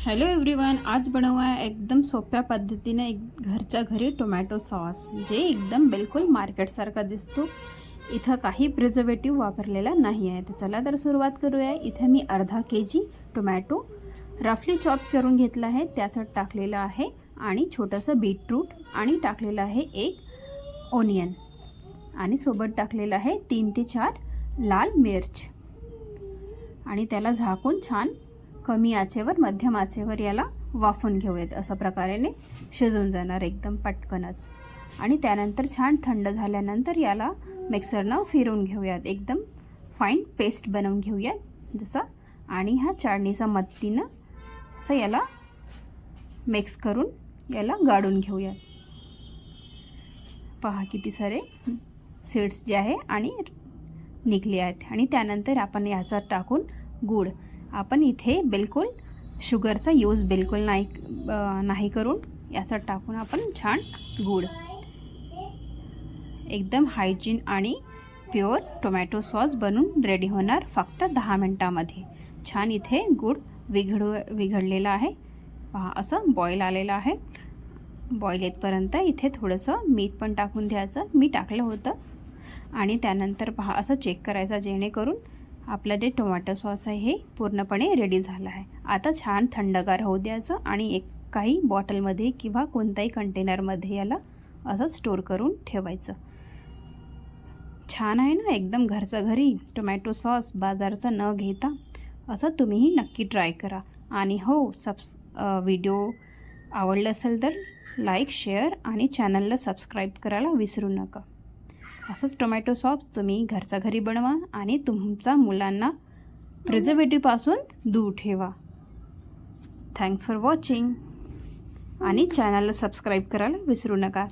Hello everyone, आज बनवूया एकदम सोप्या पद्धतीने घरच्या घरी टोमॅटो सॉस, जे एकदम बिलकुल मार्केटसारखा दिसतो. इथं काही प्रिझर्वेटिव्ह वापरलेला नाही आहे. तर चला तर सुरुवात करूया. इथे मी अर्धा केजी टोमॅटो रफली चॉप करून घेतला आहे, त्याच्यात टाकलेलं आहे आणि छोटंसं बीटरूट आणि टाकलेलं आहे एक ओनियन आणि सोबत टाकलेलं आहे 3 ते 4 लाल मिर्च आणि त्याला झाकून छान कमी आचेवर मध्यम आचेवर याला वाफून घेऊयात. अशा प्रकारेने शिजून जाणार एकदम पटकनच. आणि त्यानंतर छान थंड झाल्यानंतर याला मिक्सरनं फिरवून घेऊयात, एकदम फाईन पेस्ट बनवून घेऊयात जसं. आणि ह्या चाळणीच्या मदतीनं असं याला मिक्स करून याला गाळून घेऊयात. पहा किती सारे सीड्स जे आहे आणि निघले आहेत. आणि त्यानंतर आपण याच्यात टाकून गूळ. आपण इथे बिलकुल शुगरचा यूज बिलकुल नाही करून याच्यात टाकून आपण छान गूळ, एकदम हायजीन आणि प्युअर टोमॅटो सॉस बनून रेडी होणार फक्त 10 मिनिटांमध्ये. छान इथे गूळ विघडलेला आहे. पहा असं बॉईल आलेलं आहे. बॉईल येतपर्यंत इथे थोडंसं मीठ पण टाकून द्यायचं. मी टाकलं होतं. आणि त्यानंतर पहा असं चेक करायचं, जेणेकरून आपलं जे टोमॅटो सॉस आहे हे पूर्णपणे रेडी झालं आहे. आता छान थंडगार होऊ द्यायचं आणि काही बॉटलमध्ये किंवा कोणत्याही कंटेनरमध्ये याला असं स्टोर करून ठेवायचं. छान आहे ना, एकदम घरच्या घरी टोमॅटो सॉस बाजारचं न घेता. असं तुम्हीही नक्की ट्राय करा. आणि हो, व्हिडिओ आवडला असेल तर लाईक, शेअर आणि चॅनलला सबस्क्राईब करायला विसरू नका. असंच टोमॅटो सॉस तुम्ही घरच्या घरी बनवा आणि तुमच्या मुलांना प्रिझर्वेटिव्हपासून दूर ठेवा. थँक्स फॉर वॉचिंग आणि चॅनलला सबस्क्राईब करायला विसरू नका.